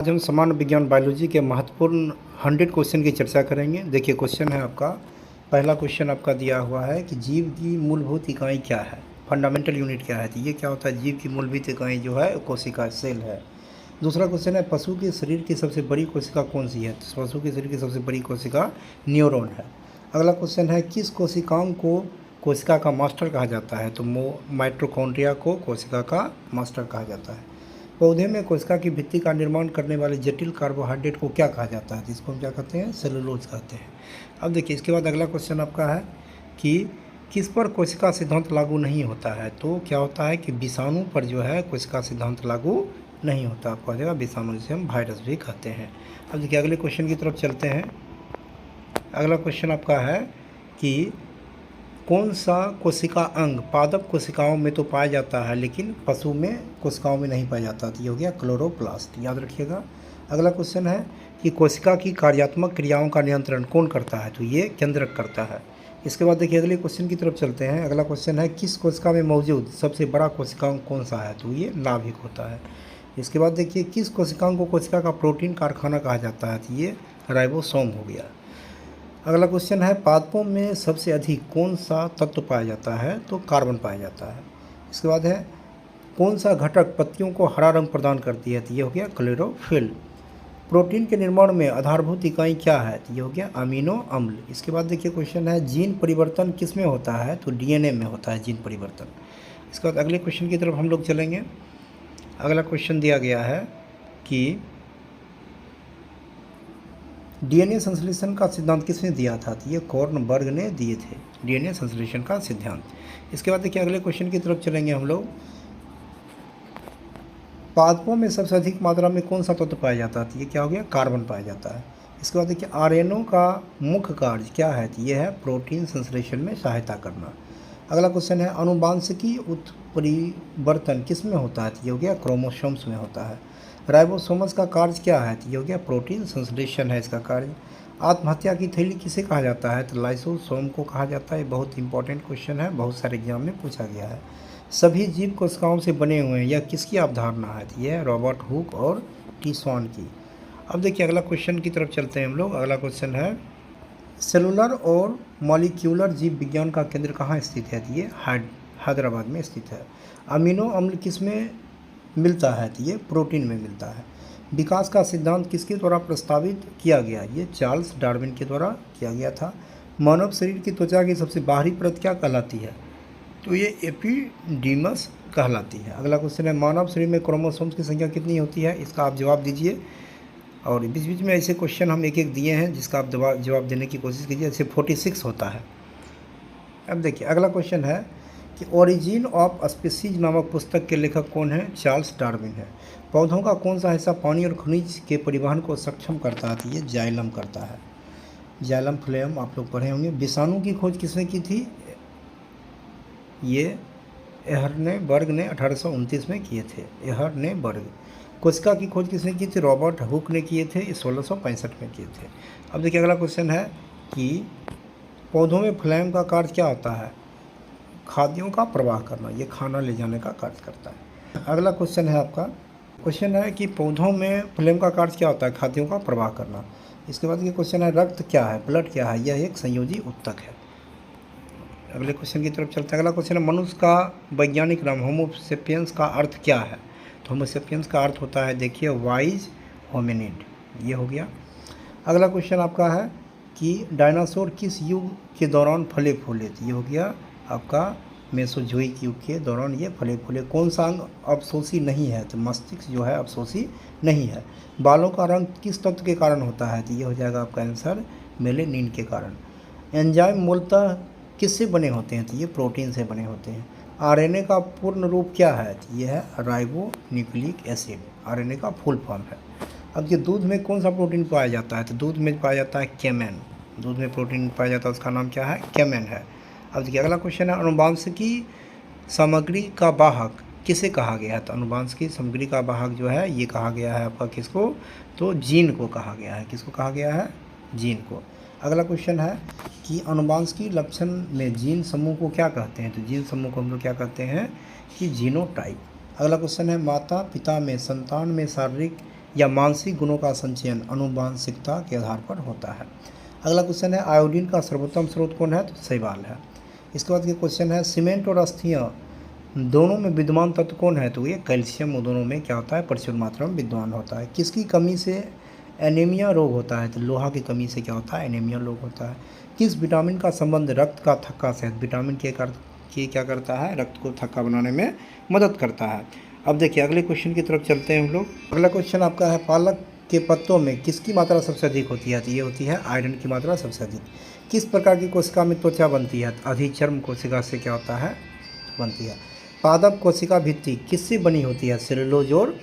आज हम सामान्य विज्ञान बायोलॉजी के महत्वपूर्ण 100 क्वेश्चन की चर्चा करेंगे। देखिए क्वेश्चन है आपका, पहला क्वेश्चन आपका दिया हुआ है कि जीव की मूलभूत इकाई क्या है, फंडामेंटल यूनिट क्या है। तो ये क्या होता है, जीव की मूलभूत इकाई जो है कोशिका सेल है। दूसरा क्वेश्चन है पशु के शरीर की सबसे बड़ी कोशिका कौन सी है। तो पशु के शरीर की सबसे बड़ी कोशिका न्यूरॉन है। अगला क्वेश्चन है किस कोशिकाओं को कोशिका का मास्टर कहा जाता है। तो माइटोकॉन्ड्रिया को कोशिका का मास्टर कहा जाता है। पौधे में कोशिका की भित्ति का निर्माण करने वाले जटिल कार्बोहाइड्रेट को क्या कहा जाता है। जिसको हम क्या कहते हैं, सेलुलोज कहते हैं। अब देखिए इसके बाद अगला क्वेश्चन आपका है कि किस पर कोशिका सिद्धांत लागू नहीं होता है। तो क्या होता है कि विषाणु पर जो है कोशिका सिद्धांत लागू नहीं होता। आपको आ जाएगा विषाणु, जिसे हम वायरस भी कहते हैं। अब देखिए अगले क्वेश्चन की तरफ चलते हैं। अगला क्वेश्चन आपका है कि कौन सा कोशिका अंग पादप कोशिकाओं में तो पाया जाता है लेकिन पशु में कोशिकाओं में नहीं पाया जाता। तो ये हो गया क्लोरोप्लास्ट, याद रखिएगा। अगला क्वेश्चन है कि कोशिका की कार्यात्मक क्रियाओं का नियंत्रण कौन करता है। तो ये केंद्रक करता है। इसके बाद देखिए अगले क्वेश्चन की तरफ चलते हैं। अगला क्वेश्चन है किस कोशिका में मौजूद सबसे बड़ा कोशिका कौन सा है। तो ये नाभिक होता है। इसके बाद देखिए किस कोशिकाओं को कोशिका का प्रोटीन कारखाना कहा जाता है। तो ये राइबोसोम हो गया। अगला क्वेश्चन है पादपों में सबसे अधिक कौन सा तत्व पाया जाता है। तो कार्बन पाया जाता है। इसके बाद है कौन सा घटक पत्तियों को हरा रंग प्रदान करती है। तो ये हो गया क्लोरोफिल। प्रोटीन के निर्माण में आधारभूत इकाई क्या है। तो ये हो गया अमीनो अम्ल। इसके बाद देखिए क्वेश्चन है जीन परिवर्तन किस में होता है। तो डीएनए में होता है जीन परिवर्तन। इसके बाद अगले क्वेश्चन की तरफ हम लोग चलेंगे। अगला क्वेश्चन दिया गया है कि डीएनए संश्लेषण का सिद्धांत किसने दिया था। तो ये कॉर्नबर्ग ने दिए थे डीएनए संश्लेषण का सिद्धांत। इसके बाद देखिए अगले क्वेश्चन की तरफ चलेंगे हम लोग। पादपों में सबसे अधिक मात्रा में कौन सा तत्व पाया जाता है। तो ये क्या हो गया, कार्बन पाया जाता है। इसके बाद देखिए आरएनए का मुख्य कार्य क्या है। तो ये है प्रोटीन संश्लेषण में सहायता करना। अगला क्वेश्चन है अनुवांशिकी उत्परिवर्तन किस में होता है। तो ये हो गया क्रोमोसोम्स में होता है। राइबोसोमस का कार्य क्या है। तो ये हो गया प्रोटीन संश्लेषण है इसका कार्य। आत्महत्या की थैली किसे कहा जाता है। तो लाइसोसोम को कहा जाता है। बहुत इंपॉर्टेंट क्वेश्चन है, बहुत सारे एग्जाम में पूछा गया है। सभी जीव कोशिकाओं से बने हुए हैं, यह किसकी अवधारणा है। तो यह रॉबर्ट हुक और टीस्वान की। अब देखिए अगला क्वेश्चन की तरफ चलते हैं हम लोग। अगला क्वेश्चन है सेलुलर और मॉलिक्यूलर जीव विज्ञान का केंद्र कहाँ स्थित है। तो ये हैदराबाद में स्थित है। अमीनो अम्ल किस में मिलता है। तो ये प्रोटीन में मिलता है। विकास का सिद्धांत किसके द्वारा प्रस्तावित किया गया। ये चार्ल्स डार्विन के द्वारा किया गया था। मानव शरीर की त्वचा की सबसे बाहरी परत क्या कहलाती है। तो ये एपिडीमस कहलाती है। अगला क्वेश्चन है मानव शरीर में क्रोमोसोम्स की संख्या कितनी होती है। इसका आप जवाब दीजिए। और बीच बीच में ऐसे क्वेश्चन हम एक एक दिए हैं जिसका आप जवाब देने की कोशिश कीजिए। जैसे 46 होता है। अब देखिए अगला क्वेश्चन है कि ओरिजिन ऑफ स्पीसीज नामक पुस्तक के लेखक कौन है। चार्ल्स डार्विन है। पौधों का कौन सा हिस्सा पानी और खनिज के परिवहन को सक्षम करता है। तो ये जाइलम करता है। जाइलम फ्लेम आप लोग पढ़े होंगे। विषाणु की खोज किसने की थी। ये एहरनेबर्ग ने 1829 में किए थे। एहरनेबर्ग। कोशिका की खोज किसने की थी। रॉबर्ट हुक ने किए थे। 1665 में किए थे। अब देखिए अगला क्वेश्चन है कि पौधों में फ्लेम का कार्य क्या होता है। खाद्यों का प्रवाह करना, ये खाना ले जाने का कार्य करता है। अगला क्वेश्चन है आपका, क्वेश्चन है कि पौधों में फ्लेम का कार्य क्या होता है। खाद्यों का प्रवाह करना। इसके बाद ये क्वेश्चन है रक्त क्या है, ब्लड क्या है। यह एक संयोजी उत्तक है। अगले क्वेश्चन की तरफ चलते हैं। अगला क्वेश्चन है मनुष्य का वैज्ञानिक नाम होमोसेपियंस का अर्थ क्या है। तो होमोसेपियंस का अर्थ होता है देखिए वाइज होमिनिड, ये हो गया। अगला क्वेश्चन आपका है कि डायनासोर किस युग के दौरान फले फूले। तो ये हो गया आपका मेसोजोइक युग के दौरान ये फले फूले। कौन सा अंग अवशोषी नहीं है। तो मस्तिष्क जो है अवशोषी नहीं है। बालों का रंग किस तत्व के कारण होता है। तो ये हो जाएगा आपका आंसर मेलेनिन के कारण। एंजाइम मूलतः किससे बने होते हैं। तो ये प्रोटीन से बने होते हैं। आरएनए का पूर्ण रूप क्या है। तो ये है राइबो न्यूक्लिक एसिड, आरएनए का फुल फॉर्म है। अब ये दूध में कौन सा प्रोटीन पाया जाता है। तो दूध में पाया जाता है केमेन। दूध में प्रोटीन पाया जाता है, उसका नाम क्या है, केमेन है। अब देखिए अगला क्वेश्चन है अनुवांशिकी सामग्री का वाहक किसे कहा गया है। तो अनुवांशिकी सामग्री का वाहक जो है ये कहा गया है आपका किसको। तो जीन को कहा गया है। किसको कहा गया है, जीन को। अगला क्वेश्चन है कि अनुवांशिकी लक्षण में जीन समूह को क्या कहते हैं। तो जीन समूह को हम लोग क्या कहते हैं कि जीनोटाइप। अगला क्वेश्चन है माता पिता में संतान में शारीरिक या मानसिक गुणों का संचयन आनुवांशिकता के आधार पर होता है। अगला क्वेश्चन है आयोडीन का सर्वोत्तम स्रोत कौन है, तो शैवाल है। इसके बाद ये क्वेश्चन है सीमेंट और अस्थियाँ दोनों में विद्यमान तत्व कौन है, तो ये कैल्शियम दोनों में क्या होता है, प्रचुर मात्रा में विद्यमान होता है। किसकी कमी से एनीमिया रोग होता है, तो लोहा की कमी से क्या होता है, एनीमिया रोग होता है। किस विटामिन का संबंध रक्त का थक्का से, विटामिन के क्या करता है, रक्त को थक्का बनाने में मदद करता है। अब देखिए अगले क्वेश्चन की तरफ चलते हैं हम लोग। अगला क्वेश्चन आपका है पालक के पत्तों में किसकी मात्रा सबसे अधिक होती है, तो ये होती है आयरन की मात्रा सबसे अधिक। किस प्रकार की कोशिका में त्वचा बनती है, अधिचर्म कोशिका से क्या होता है, बनती है। पादप कोशिका भित्ति किससे बनी होती है, सेलुलोज और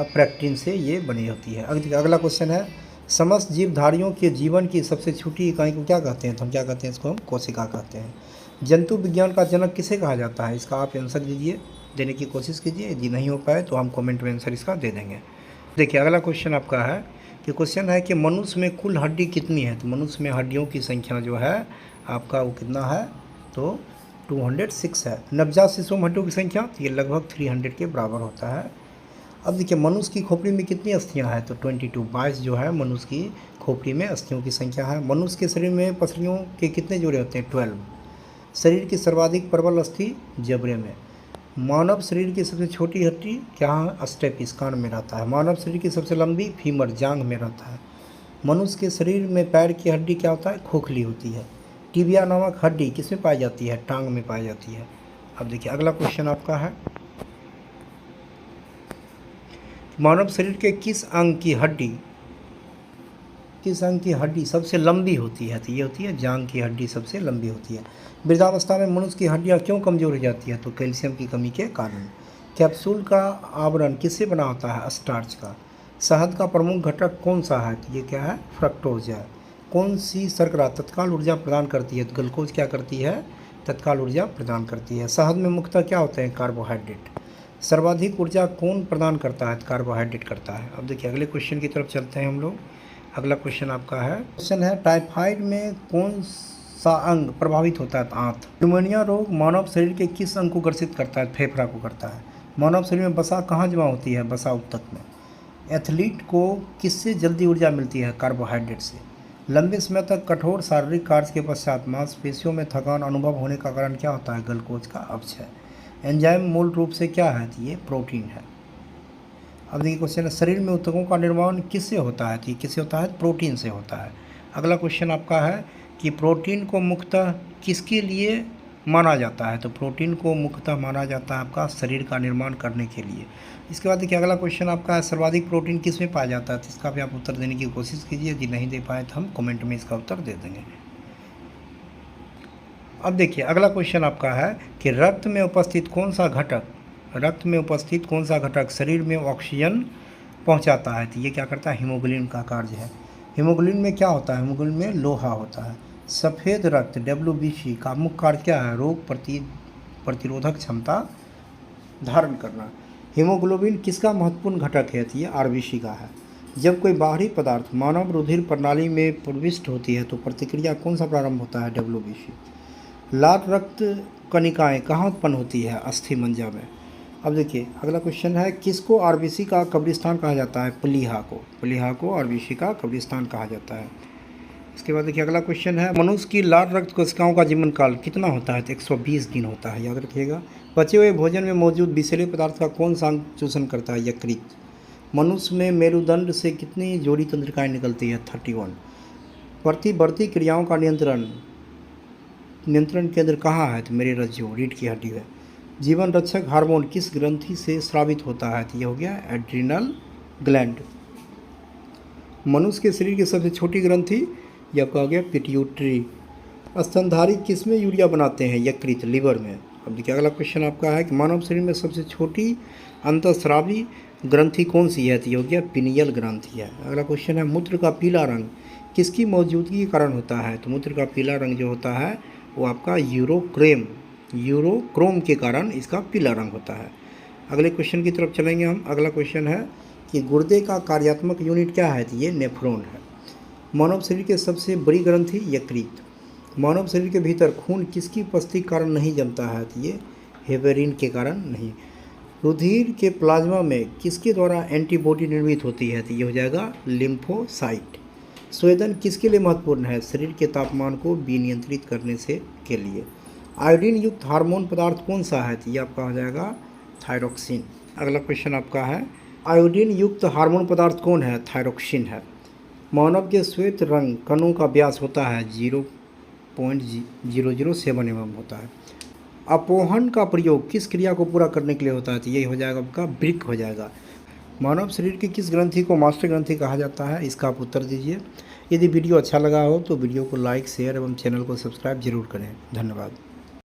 प्रेक्टिन से ये बनी होती है। अगला क्वेश्चन है समस्त जीवधारियों के जीवन की सबसे छोटी इकाई को क्या कहते हैं, तो हम क्या कहते हैं, इसको हम कोशिका कहते हैं। जंतु विज्ञान का जनक किसे कहा जाता है, इसका आप आंसर दीजिए, देने की कोशिश कीजिए। यदि नहीं हो पाए तो हम कमेंट में आंसर इसका दे देंगे। देखिए अगला क्वेश्चन आपका है कि क्वेश्चन है कि मनुष्य में कुल हड्डी कितनी है, तो मनुष्य में हड्डियों की संख्या जो है आपका वो कितना है, तो 206 है। नवजात शिशुओं में हड्डियों की संख्या तो ये लगभग 300 के बराबर होता है। अब देखिए मनुष्य की खोपड़ी में कितनी अस्थियां हैं, तो 22 जो है मनुष्य की खोपड़ी में अस्थियों की संख्या है। मनुष्य के शरीर में पसलियों के कितने जोड़े होते हैं, 12। शरीर की सर्वाधिक प्रबल अस्थि जबड़े में। मानव शरीर की सबसे छोटी हड्डी क्या है, स्टेपिस कान में रहता है। मानव शरीर की सबसे लंबी फीमर जांघ में रहता है। मनुष्य के शरीर में पैर की हड्डी क्या होता है, खोखली होती है। टिबिया नामक हड्डी किसमें पाई जाती है, टांग में पाई जाती है। अब देखिए अगला क्वेश्चन आपका है मानव शरीर के किस अंग की हड्डी सबसे लंबी होती है, तो ये होती है जांघ की हड्डी सबसे लंबी होती है। वृद्धावस्था में मनुष्य की हड्डियां क्यों कमजोर हो जाती है, तो कैल्शियम की कमी के कारण। कैप्सूल का आवरण किससे बना होता है, स्टार्च का। शहद का प्रमुख घटक कौन सा है, तो ये क्या है, फ्रक्टोज है। कौन सी शर्करा तत्काल ऊर्जा प्रदान करती है, तो ग्लूकोज क्या करती है, तत्काल ऊर्जा प्रदान करती है। शहद में मुख्यतः क्या होते हैं, कार्बोहाइड्रेट। सर्वाधिक ऊर्जा कौन प्रदान करता है, कार्बोहाइड्रेट करता है। अब देखिए अगले क्वेश्चन की तरफ चलते हैं हम लोग। अगला क्वेश्चन आपका है, क्वेश्चन है टाइफाइड में कौन सा अंग प्रभावित होता है, आंत। न्यूमोनिया रोग मानव शरीर के किस अंग को ग्रसित करता है, फेफड़ा को करता है। मानव शरीर में वसा कहाँ जमा होती है, वसा ऊतक में। एथलीट को किससे जल्दी ऊर्जा मिलती है, कार्बोहाइड्रेट से। लंबे समय तक कठोर शारीरिक कार्य के पश्चात मांसपेशियों में थकान अनुभव होने का कारण क्या होता है, ग्लूकोज का अपक्षय। एंजाइम मूल रूप से क्या है, तो ये प्रोटीन है। अब देखिए क्वेश्चन है शरीर में ऊतकों का निर्माण किससे होता है, तो ये किससे होता है, प्रोटीन से होता है। अगला क्वेश्चन आपका है कि प्रोटीन को मुख्यतः किसके लिए माना जाता है, तो प्रोटीन को मुख्यतः माना जाता है आपका शरीर का निर्माण करने के लिए। इसके बाद देखिए अगला क्वेश्चन आपका है सर्वाधिक प्रोटीन किस में पाया जाता है, तो इसका भी आप उत्तर देने की कोशिश कीजिए। यदि नहीं दे पाए तो हम कमेंट में इसका उत्तर दे देंगे। अब देखिए अगला क्वेश्चन आपका है कि रक्त में उपस्थित कौन सा घटक शरीर में ऑक्सीजन पहुंचाता है, तो ये क्या करता है, हीमोग्लोबिन का कार्य है। हीमोग्लोबिन में क्या होता है, हीमोग्लोबिन में लोहा होता है। सफ़ेद रक्त WBC का मुख्य कार्य क्या है, रोग प्रतिरोधक क्षमता धारण करना। हीमोग्लोबिन किसका महत्वपूर्ण घटक है, तो ये RBC का है। जब कोई बाहरी पदार्थ मानव रुधिर प्रणाली में प्रविष्ट होती है तो प्रतिक्रिया कौन सा प्रारंभ होता है, WBC। लाल रक्त कणिकाएँ कहाँ उत्पन्न होती है, अस्थि मज्जा में। अब देखिए अगला क्वेश्चन है किसको RBC का कब्रिस्तान कहा जाता है, प्लीहा को RBC का कब्रिस्तान कहा जाता है। इसके बाद देखिए अगला क्वेश्चन है मनुष्य की लाल रक्त कोशिकाओं का जीवन काल कितना होता है, तो 120 दिन होता है, याद रखिएगा। बचे हुए भोजन में मौजूद विषैले पदार्थ का कौन सा अंग चूषण करता है, यकृत। मनुष्य में मेरुदंड से कितनी जोड़ी तंत्रिकाएँ निकलती है, 31। प्रतिवर्ती क्रियाओं का नियंत्रण केंद्र कहाँ है, तो मेरे रज्जु रीढ़ की हड्डी है। जीवन रक्षक हार्मोन किस ग्रंथि से स्रावित होता है, तो ये हो गया एड्रिनल ग्लैंड। मनुष्य के शरीर की सबसे छोटी ग्रंथि ये आपका हो गया पिट्यूटरी। स्तनधारी किस में यूरिया बनाते हैं, यकृत, लिवर में। अब देखिए अगला क्वेश्चन आपका है कि मानव शरीर में सबसे छोटी अंतःस्रावी ग्रंथि कौन सी है, तो ये हो गया पिनियल ग्रंथि है। अगला क्वेश्चन है मूत्र का पीला रंग किसकी मौजूदगी के कारण होता है, तो मूत्र का पीला रंग जो होता है वो आपका यूरोक्रोम के कारण इसका पीला रंग होता है। अगले क्वेश्चन की तरफ चलेंगे हम। अगला क्वेश्चन है कि गुर्दे का कार्यात्मक यूनिट क्या है, तो ये नेफ्रॉन है। मानव शरीर के सबसे बड़ी ग्रंथि यकृत। मानव शरीर के भीतर खून किसकी उपस्थिति के कारण नहीं जमता है, तो ये हेपेरिन के कारण नहीं। रुधिर के प्लाज्मा में किसके द्वारा एंटीबॉडी निर्मित होती है? तो ये हो जाएगा लिम्फोसाइट। स्वेदन किसके लिए महत्वपूर्ण है? शरीर के तापमान को विनियंत्रित करने से के लिए। आयोडीन युक्त हार्मोन पदार्थ कौन सा है? तो ये आपका हो जाएगा थायरोक्सिन। अगला क्वेश्चन आपका है, आयोडीन युक्त हार्मोन पदार्थ कौन है? थायरोक्सिन है। मानव के श्वेत रंग कणों का व्यास होता है 0.007 mm होता है। अपोहन का प्रयोग किस क्रिया को पूरा करने के लिए होता है? तो यही हो जाएगा आपका वृक्क हो जाएगा। मानव शरीर की किस ग्रंथि को मास्टर ग्रंथि कहा जाता है? इसका आप उत्तर दीजिए। यदि वीडियो अच्छा लगा हो तो वीडियो को लाइक शेयर एवं चैनल को सब्सक्राइब जरूर करें। धन्यवाद।